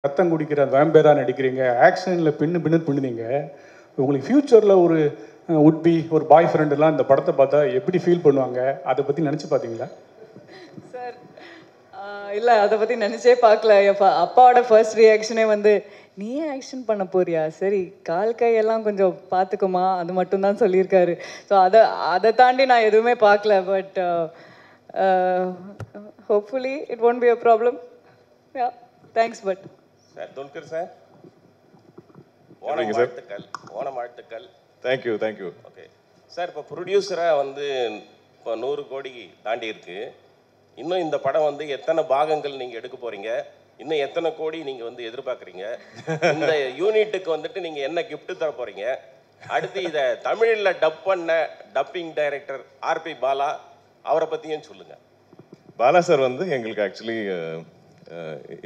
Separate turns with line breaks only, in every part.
ரத்தம் குடிக்கிற வேம்பேராக நடிக்கிறீங்க, ஆக்ஷனில் பின்னு பண்ணுனீங்க. உங்களுக்கு ஃப்யூச்சரில் ஒரு உட்பி ஒரு பாய் ஃப்ரெண்டெல்லாம் இந்த படத்தை பார்த்தா எப்படி ஃபீல் பண்ணுவாங்க? அதை பற்றி நினச்சி பார்த்தீங்களா?
சார் இல்லை, அதை பற்றி நினச்சே பார்க்கல. அப்பாவோட ஃபர்ஸ்ட் ரியாக்ஷனே வந்து, நீயே ஆக்ஷன் பண்ண போறியா, சரி கால் கையெல்லாம் கொஞ்சம் பார்த்துக்குமா, அது மட்டும்தான் சொல்லியிருக்காரு. ஸோ அதை தாண்டி நான் எதுவுமே பார்க்கல. But hopefully it won't be a problem. Yeah, thanks. But
sir Dulquer sir, Onam வாழ்த்துக்கள். ஓணம் வாழ்த்துக்கள்.
Thank you thank you.
ஓகே சார், இப்போ ப்ரொடியூசராக வந்து இப்போ 100 கோடி தாண்டி இருக்கு. இன்னும் இந்த படம் வந்து எத்தனை பாகங்கள் நீங்கள் எடுக்க போகிறீங்க, இன்னும் எத்தனை கோடி நீங்கள் வந்து எதிர்பார்க்குறீங்க, இந்த யூனிட்டுக்கு வந்துட்டு நீங்கள் என்ன கிஃப்ட் தர போகிறீங்க, அடுத்து இதை தமிழில் டப் பண்ண டப்பிங் டைரக்டர் ஆர்பி பாலா, அவரை பற்றியும் சொல்லுங்கள்.
பாலா சார் வந்து எங்களுக்கு ஆக்சுவலி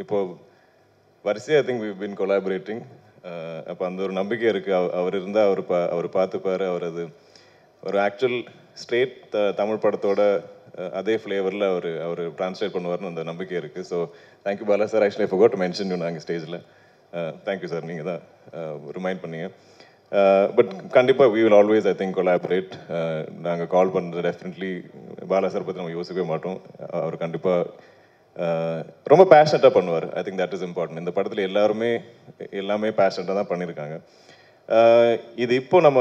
இப்போ வரிசையாக I think we been collaborating. அப்போ அந்த ஒரு நம்பிக்கை இருக்குது. அவர் இருந்தால் அவர் பார்த்துப்பார். அவர் அது ஒரு ஆக்சுவல் ஸ்ட்ரெயிட் தமிழ் படத்தோட அதே ஃப்ளேவரில் அவர் ட்ரான்ஸ்லேட் பண்ணுவார்னு அந்த நம்பிக்கை இருக்குது. So thank you Bala sir. Actually I forgot to mention you நாங்கள் ஸ்டேஜில். தேங்க்யூ சார், நீங்கள் தான் ரிமைண்ட் பண்ணீங்க. பட் கண்டிப்பாக we will always I think collaborate. நாங்கள் கால் பண்ணுறது டெஃபினெட்லி பாலா சார் பற்றி நம்ம யோசிக்கவே மாட்டோம். அவர் கண்டிப்பாக ரொம்ப பேஷனட்டாக பண்ணுவார். I think that is important. இந்த படத்தில் எல்லாமே பேஷனட்டாக தான் பண்ணியிருக்காங்க. இது இப்போ நம்ம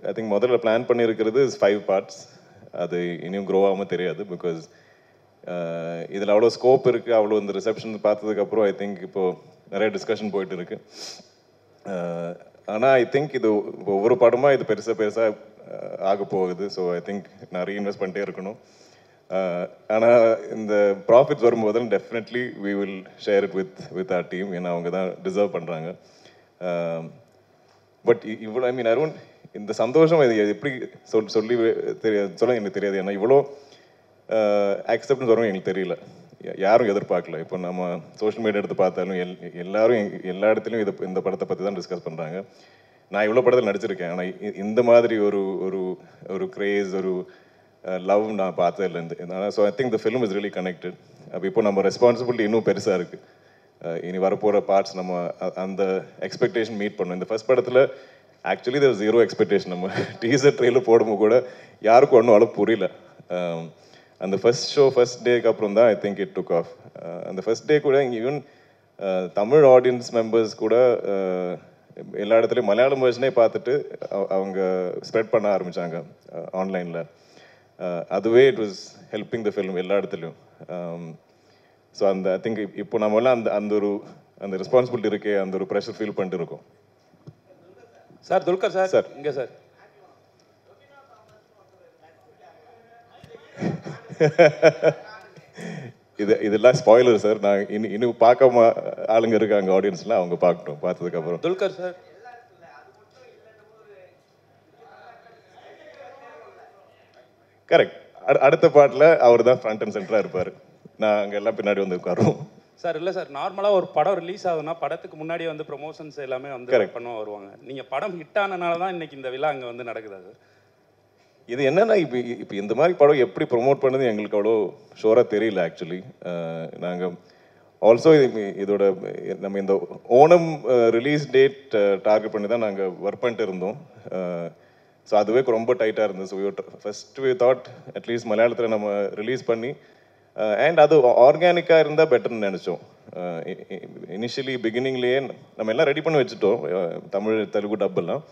ஐ திங்க் முதல்ல பிளான் பண்ணியிருக்கிறது 5 பார்ட்ஸ். அது இனியும் க்ரோ ஆகாமல் தெரியாது. பிகாஸ் இதில் அவ்வளோ ஸ்கோப் இருக்குது. அவ்வளோ இந்த ரிசப்ஷன் பார்த்ததுக்கப்புறம் ஐ திங்க் இப்போது நிறைய டிஸ்கஷன் போயிட்டு இருக்கு. ஆனால் ஐ திங்க் இது ஒவ்வொரு படமாக இது பெருசாக ஆக போகுது. ஸோ ஐ திங்க் நான் ரீஇன்வெஸ்ட் பண்ணிட்டே இருக்கணும். ஆனால் இந்த ப்ராஃபிட்ஸ் வரும்போது definitely we will share it with our team. ஏன்னா அவங்க தான் டிசர்வ் பண்ணுறாங்க. பட் இவ்வளோ ஐ மீன் அரௌண்ட் இந்த சந்தோஷம் இது எப்படி சொல்ல எனக்கு தெரியாது. ஏன்னா இவ்வளோ அக்செப்டன்ஸ் வரும் எங்களுக்கு தெரியல. யாரும் எதிர்பார்க்கல. இப்போ நம்ம சோஷியல் மீடியா எடுத்து பார்த்தாலும் எல்லாரும் எல்லா இடத்துலையும் இந்த படத்தை பற்றி தான் டிஸ்கஸ் பண்ணுறாங்க. நான் இவ்வளோ படத்தில் நடிச்சிருக்கேன். ஆனால் இந்த மாதிரி ஒரு கிரேஸ், ஒரு லவ் நான் பார்த்ததில்லை. So I think the film is really connected. அப்போ இப்போ நம்ம ரெஸ்பான்சிபிலிட்டி இன்னும் பெருசாக இருக்குது. இனி வரப்போகிற பார்ட்ஸ் நம்ம அந்த எக்ஸ்பெக்டேஷன் மீட் பண்ணணும். இந்த ஃபர்ஸ்ட் படத்தில் ஆக்சுவலி தேர் 0 எக்ஸ்பெக்டேஷன். நம்ம டீசர் ட்ரெயிலர் போடும்போது கூட யாருக்கும் ஒன்றும் அளவு புரியல. அந்த ஃபர்ஸ்ட் டேக்கு அப்புறம் தான் I think it took off. அந்த ஃபர்ஸ்ட் டே கூட ஈவன் தமிழ் ஆடியன்ஸ் மெம்பர்ஸ் கூட எல்லா இடத்துலையும் மலையாளம் வெர்ஷனே பார்த்துட்டு அவங்க ஸ்ப்ரெட் பண்ண ஆரம்பித்தாங்க ஆன்லைனில். அதுவே it was helping the film எல்லா இடத்துலையும். ஸோ அந்த ஐ திங்க் இப்போ நம்மளாம் அந்த ரெஸ்பான்சிபிலிட்டி இருக்கே, அந்த ஒரு ப்ரெஷர் ஃபீல் பண்ணிட்டு இருக்கோம்.
சார் துல்கர் சார், சார் இங்கே சார்.
இதெல்லாம் ஸ்பாயிலர் சார். நான் இன்னும் பார்க்காம ஆளுங்க இருக்காங்க ஆடியன்ஸ்லாம், அவங்க பார்க்கட்டும். பார்த்ததுக்கப்புறம்
துல்கர் சார்
கரெக்ட். அடுத்த பாட்டில் அவர் தான் ஃப்ரண்ட் அண்ட் சென்டராக இருப்பார். நான் அங்கே எல்லாம் பின்னாடி வந்து உட்காருவோம்.
சார் இல்லை சார், நார்மலாக ஒரு படம் ரிலீஸ் ஆகுதுன்னா படத்துக்கு முன்னாடியே வந்து ப்ரொமோஷன்ஸ் எல்லாமே வந்து பண்ணுவோம் வருவாங்க. நீங்கள் படம் ஹிட் ஆனனால தான் இன்னைக்கு இந்த விழா அங்கே வந்து நடக்குது. அது
இது என்னன்னா இப்போ இந்த மாதிரி படம் எப்படி ப்ரொமோட் பண்ணது எங்களுக்கு அவ்வளோ ஷோராக தெரியல ஆக்சுவலி. நாங்கள் ஆல்சோ இதோட நம்ம இந்த ஓணம் ரிலீஸ் டேட் டார்கெட் பண்ணி தான் நாங்கள் ஒர்க் பண்ணிட்டு இருந்தோம். ஸோ அதுவே ரொம்ப டைட்டாக இருந்தது. So first we thought at least மலையாளத்தில் நம்ம ரிலீஸ் பண்ணி அண்ட் அது ஆர்கானிக்காக இருந்தால் பெட்டர்னு நினச்சோம். இனிஷியலி பிகினிங்லேயே நம்ம எல்லாம் ரெடி பண்ணி வச்சுட்டோம், தமிழ் தெலுங்கு டப்பெல்லாம்.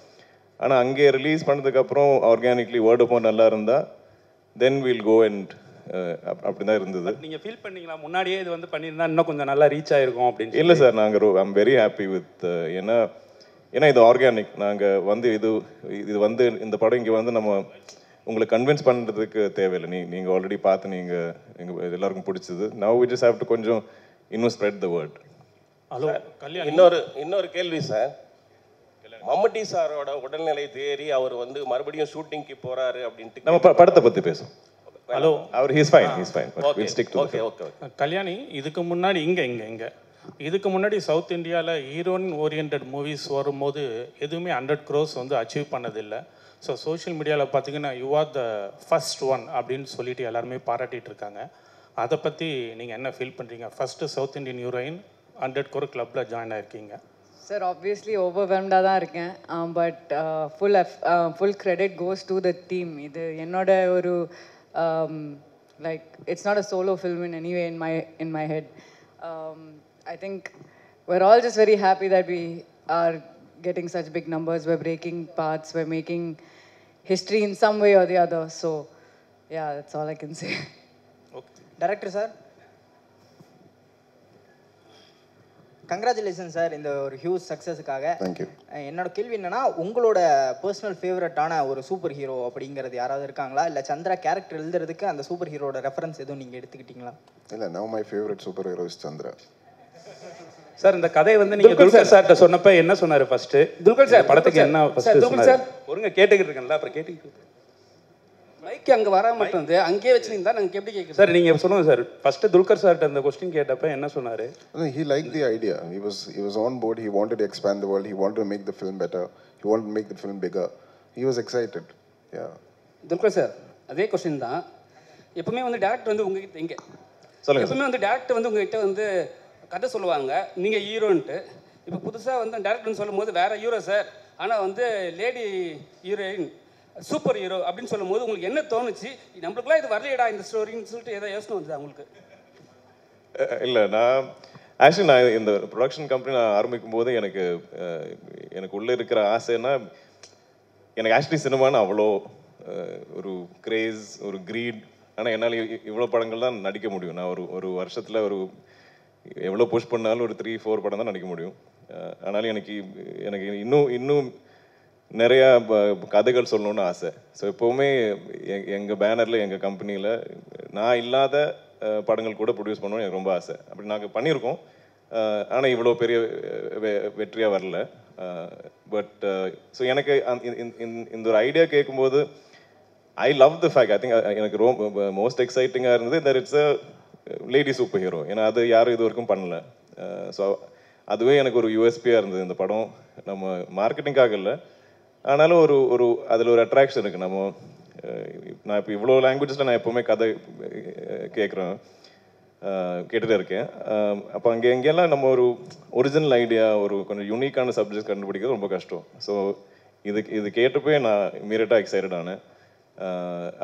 ஆனால் அங்கே ரிலீஸ் பண்ணதுக்கப்புறம் ஆர்கானிக்லி வேர்ட் ஆஃப் மவுத் நல்லா இருந்தால் தென் வில் கோ அண்ட் அப்படி தான் இருந்தது.
நீங்கள் ஃபீல் பண்ணீங்களா முன்னாடியே இது வந்து பண்ணியிருந்தா இன்னும் கொஞ்சம் நல்லா ரீச் ஆகிருக்கும் அப்படின்னு?
இல்லை சார், நாங்கள் ஐம் வெரி ஹாப்பி வித் ஏன்னா இது ஆர்கானிக். நாங்கள் வந்து இது வந்து இந்த படம் இங்கே வந்து நம்ம உங்களை கன்வின்ஸ் பண்ணுறதுக்கு தேவையில்லை. நீங்கள் ஆல்ரெடி பார்த்து எங்கள் எல்லாருக்கும் பிடிச்சது. Now we just have to கொஞ்சம் இன்னும் spread the word.
Hello Kalyan, இன்னொரு கேள்வி சார். மம்முட்டி சாரோட உடல்நிலை தேறி அவர் வந்து மறுபடியும் ஷூட்டிங்க்கு போறாரு அப்படின்ட்டு
நம்ம படத்தை பற்றி பேசுவோம்.
ஹலோ
அவர் ஹீஸ் ஃபைன்.
கல்யாணி, இதுக்கு முன்னாடி இதுக்கு முன்னாடி சவுத் இந்தியாவில் ஹீரோயின் ஓரியன்ட் மூவிஸ் வரும்போது எதுவுமே 100 crores வந்து அச்சீவ் பண்ணதில்லை. ஸோ சோஷியல் மீடியாவில் பார்த்தீங்கன்னா you are the first one அப்படின்னு சொல்லிட்டு எல்லாருமே பாராட்டிகிட்டு இருக்காங்க. அதை பற்றி நீங்கள் என்ன ஃபீல் பண்ணுறீங்க? First south Indian heroine 100 crore கிளப்பில் ஜாயின் ஆயிருக்கீங்க?
சார் ஆப்வியஸ்லி ஓவர்வெல்ம்டாக தான் இருக்கேன், but full credit goes to the team. இது என்னோட ஒரு like it's not a solo film in anyway in my head. I think we're all just very happy that we are getting such big numbers, we're breaking paths, we're making history in some way or the other. So yeah, that's all I can say.
Okay.
Director sir, congratulation sir இந்த ஒரு huge சக்ஸஸுக்காக.
Thank you.
என்னோட கேள்வி என்னன்னா, உங்களோட personal ஃபேவரட்டான ஒரு super hero அப்படிங்கிறது யாராவது இருக்காங்களா? இல்லை சந்திரா கேரக்டர் எழுதுறதுக்கு அந்த சூப்பர் ஹீரோட ரெஃபரன்ஸ் எதுவும் நீங்கள் எடுத்துக்கிட்டீங்களா?
இல்லை, now my favourite super hero is Chandra.
Sir இந்த கதையை வந்து நீங்க துல்கர் சார்ட்ட சொன்னப்ப என்ன சொன்னாரு ஃபர்ஸ்ட்?
துல்கர் சார்
படத்துக்கு என்ன ஃபர்ஸ்ட் சொன்னாரு?
ஒருங்க கேட்டுக்கிட்டு இருக்கேன்ல, அப்புறம் கேட்டுக்கிட்டு மைக் அங்க வர மட்டும் வந்து அங்கேயே வச்சிருந்தா நாங்க எப்படி கேட்க
சார்? நீங்க சொல்லுங்க சார், ஃபர்ஸ்ட் துல்கர் சார்ட்ட அந்த क्वेश्चन கேட்டப்ப என்ன சொன்னாரு?
He liked the idea. He was on board. He wanted to expand the world. He wanted to make the film better. He wanted to make the film bigger. He was excited. Yeah.
Dulquer sir அதே question தான். எப்பவுமே வந்து director வந்து உங்ககிட்ட இங்க
சொல்லுங்க.
எப்பவுமே வந்து டைரக்டர் வந்து உங்ககிட்ட வந்து கதை சொல்லுவாங்க, நீங்க ஹீரோன்ட்டு. இப்போ புதுசா வந்து டைரக்டர்னு சொல்லும்போது வேற ஹீரோ சார், ஆனா வந்து லேடி ஹீரோயின் சூப்பர் ஹீரோ அப்படின்னு சொல்லும்போது உங்களுக்கு என்ன தோணுச்சு? நம்மளுக்குலாம் இது வரலையடா இந்த ஸ்டோரின்னு சொல்லிட்டு ஏதோ யோசனை வந்தது உங்களுக்கு?
இல்லை, நான் இந்த ப்ரொடக்ஷன் கம்பெனி நான் ஆரம்பிக்கும் போது எனக்கு உள்ளே இருக்கிற ஆசைன்னா, எனக்கு ஆக்சுவலி சினிமான்னு அவ்வளோ ஒரு கிரேஸ், ஒரு க்ரீட். ஆனால் என்னால் இவ்வளோ படங்கள் தான் நடிக்க முடியும். நான் ஒரு வருஷத்தில் எவ்வளோ புஷ் பண்ணாலும் ஒரு 3-4 படம் தான் நடிக்க முடியும். ஆனாலும் எனக்கு இன்னும் நிறையா கதைகள் சொல்லணுன்னு ஆசை. ஸோ எப்போவுமே எங்கள் பேனரில், எங்கள் கம்பெனியில் நான் இல்லாத படங்கள் கூட ப்ரொடியூஸ் பண்ணணும்னு எனக்கு ரொம்ப ஆசை. அப்படி நாங்கள் பண்ணியிருக்கோம், ஆனால் இவ்வளோ பெரிய வெற்றியாக வரல. பட் ஸோ எனக்கு இந்த ஒரு ஐடியா கேட்கும்போது I love the fact. I think எனக்கு ரொம்ப மோஸ்ட் எக்ஸைட்டிங்காக இருந்தது that it's a lady super hero. ஏன்னா அது யாரும் இது வரைக்கும் பண்ணல. ஸோ அதுவே எனக்கு ஒரு யூஎஸ்பியாக இருந்தது. இந்த படம் நம்ம மார்க்கெட்டிங்காக இல்லை, ஆனாலும் அதில் ஒரு அட்ராக்ஷன் இருக்குது. நான் இப்போ இவ்வளோ லாங்குவேஜஸில் நான் எப்போவுமே கதை கேட்டுகிட்டே இருக்கேன். அப்போ எங்கெல்லாம் நம்ம ஒரு ஒரிஜினல் ஐடியா, ஒரு கொஞ்சம் யூனிக்கான சப்ஜெக்ட் கண்டுபிடிக்கிறது ரொம்ப கஷ்டம். ஸோ இது கேட்டப்பே நான் இமீடியட்டாக எக்ஸைட்டட் ஆனேன்.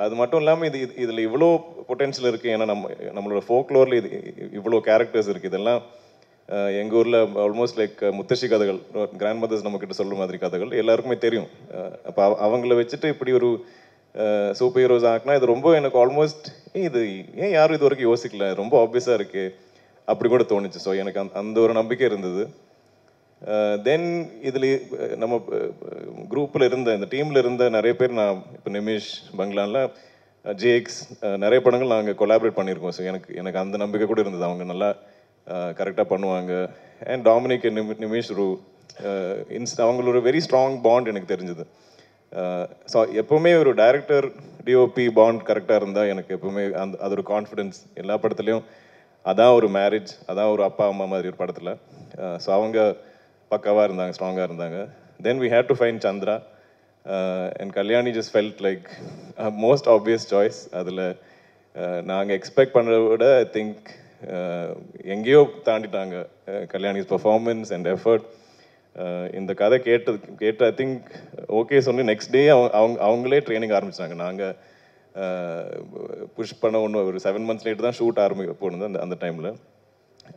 அது மட்டும் இல்லாமல் இதில் இவ்வளோ பொட்டென்ஷியல் இருக்குது. ஏன்னா நம்மளோட ஃபோக்லோரில் இவ்வளோ கேரக்டர்ஸ் இருக்குது. இதெல்லாம் எங்கள் ஊரில் ஆல்மோஸ்ட் லைக் முத்தശ്ശി கதைகள், கிராண்ட் மதர்ஸ் நம்மக்கிட்ட சொல்கிற மாதிரி கதைகள் எல்லாருக்குமே தெரியும். அப்போ அவங்கள வச்சுட்டு இப்படி ஒரு சூப்பர் ஹீரோஸ் ஆக்குனா இது ரொம்ப எனக்கு ஆல்மோஸ்ட் இது ஏன் யாரும் இது வரைக்கும் யோசிக்கல, ரொம்ப ஆப்வியஸாக இருக்குது அப்படி கூட தோணுச்சு. ஸோ எனக்கு அந்த ஒரு நம்பிக்கை இருந்தது. தென் இதில் நம்ம குரூப்பில் இந்த டீமில் இருந்த நிறைய பேர், நான் இப்போ நிமிஷ் பங்களானில் ஜேக்ஸ் நிறைய படங்கள் நாங்கள் கொலாபரேட் பண்ணியிருக்கோம். ஸோ எனக்கு அந்த நம்பிக்கை கூட இருந்தது, அவங்க நல்லா கரெக்டாக பண்ணுவாங்க. அண்ட் டாமினிக் நிமிஷ் அவங்களோட வெரி ஸ்ட்ராங் பாண்ட் எனக்கு தெரிஞ்சுது. ஸோ எப்போவுமே ஒரு டைரக்டர் டிஓபி பாண்ட் கரெக்டாக இருந்தால் எனக்கு எப்போவுமே அது ஒரு கான்ஃபிடென்ஸ். எல்லா படத்துலையும் அதான் ஒரு மேரேஜ், அதான் ஒரு அப்பா அம்மா மாதிரி ஒரு படத்தில். ஸோ அவங்க பக்காவாக இருந்தாங்க, ஸ்ட்ராங்காக இருந்தாங்க. Then we had to find Chandra and Kalyani just felt like most obvious choice. அதில் நாங்கள் எக்ஸ்பெக்ட் பண்ணுறத விட ஐ திங்க் எங்கேயோ தாண்டிட்டாங்க கல்யாணிஸ் பெர்ஃபார்மன்ஸ் அண்ட் எஃபர்ட். இந்த கதை கேட்டு ஐ திங்க் ஓகே சொல்லி நெக்ஸ்ட் டே அவங்களே ட்ரைனிங் ஆரம்பிச்சாங்க. நாங்கள் புஷ் பண்ண ஒரு 7 months லேட்டு தான் ஷூட் போனது. அந்த டைமில்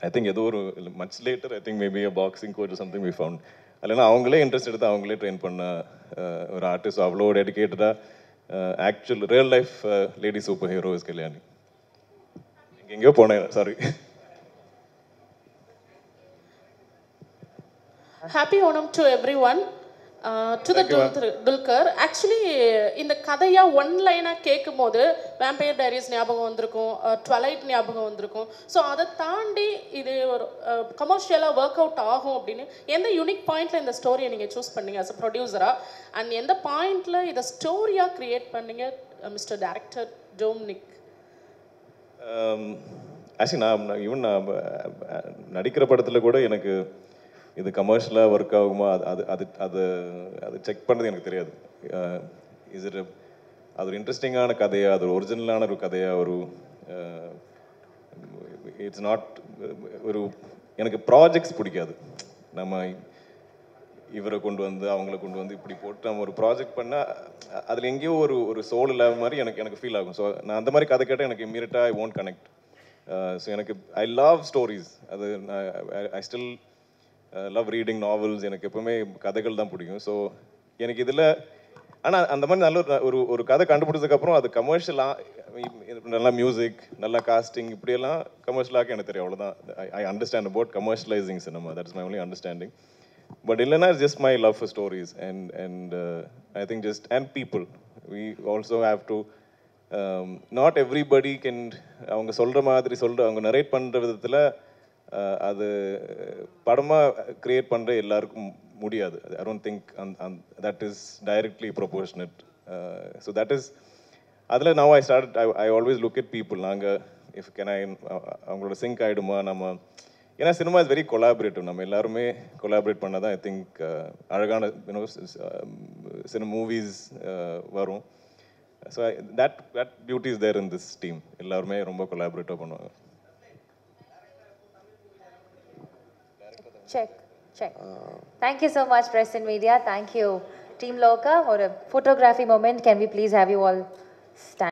ஐ திங்க் ஏதோ ஒரு much later I think maybe boxing coach something we found. இல்லைன்னா அவங்களே இன்ட்ரெஸ்ட் எடுத்து அவங்களே ட்ரெயின் பண்ண ஒரு ஆர்டிஸ்ட். அவ்வளோ டெடிக்கேட்டடாக actual real life lady super hero is Kalyani. எங்கேயோ போனேன், sorry.
Happy Onam to everyone. To the Dulquer. Actually, இந்த கதையா ஒன் லைனா கேட்கும் போது வேம்பயர் டைரிஸ் ஞாபகம் வந்திருக்கும், ட்வலைட் ஞாபகம் வந்திருக்கும். ஸோ அதை தாண்டி இது ஒரு கமர்ஷியலாக ஒர்க் அவுட் ஆகும் அப்படின்னு எந்த யூனிக் பாயிண்ட்ல இந்த ஸ்டோரியை நீங்கள் சூஸ் பண்ணீங்க அஸ் அ ப்ரொடியூசரா? அண்ட் எந்த பாயிண்ட்ல இதை ஸ்டோரியாக கிரியேட் பண்ணீங்க மிஸ்டர் டைரக்டர் டொமினிக்?
ஆக்சுவலி நான் நடிக்கிற படத்தில் கூட எனக்கு இது கமர்ஷியலாக ஒர்க் ஆகுமா அது செக் பண்ணுறது எனக்கு தெரியாது. அது ஒரு இன்ட்ரெஸ்டிங்கான கதையா, அது ஒரு ஒரிஜினலான ஒரு கதையா, இட்ஸ் நாட் ஒரு எனக்கு ப்ராஜெக்ட்ஸ் பிடிக்காது. நம்ம இவரை கொண்டு வந்து அவங்கள கொண்டு வந்து இப்படி போட்டு நம்ம ஒரு ப்ராஜெக்ட் பண்ணால் அதில் எங்கேயோ ஒரு சோல் இல்லாத மாதிரி எனக்கு ஃபீல் ஆகும். ஸோ நான் அந்த மாதிரி கதை கேட்டால் எனக்கு இம்மீடியட்டாக ஐ ஒன்ட் கனெக்ட். ஸோ எனக்கு ஐ லவ் ஸ்டோரிஸ். அது I still love reading novels. எனக்கு எப்பவுமே கதைகள் தான் பிடிக்கும். ஸோ எனக்கு இதில் ஆனால் அந்த மாதிரி நல்ல ஒரு கதை கண்டுபிடிச்சதுக்கப்புறம் அது கமர்ஷியலாக நல்லா மியூசிக், நல்லா காஸ்டிங், இப்படியெல்லாம் கமர்ஷியலாக எனக்கு தெரியும். அவ்வளோதான். I understand about commercialising cinema. That's my only understanding. But இல்லைனா it's just my love for stories and I think just and people. We also have to not everybody can அவங்க சொல்கிற மாதிரி அவங்க நரேட் பண்ணுற விதத்தில் அது படமாக க்ரியேட் பண்ணுற எல்லாருக்கும் முடியாது. I don't think that is directly proportionate. So that is அதில் now I always look at people. நாங்கள் இஃப் கேன் அவங்களோட சிங்க் ஆகிடுமா நம்ம, ஏன்னா சினிமா இஸ் வெரி கொலாபரேட்டிவ். நம்ம எல்லாருமே கொலாபரேட் பண்ணால் தான் ஐ திங்க் அழகான சினிமா மூவிஸ் வரும். So that beauty is there in this team. எல்லாருமே ரொம்ப கொலாபரேட்டிவ் பண்ணுவாங்க.
Check. Thank you so much, Press and Media. Thank you, Team Loka. Or a photography moment. Can we please have you all stand?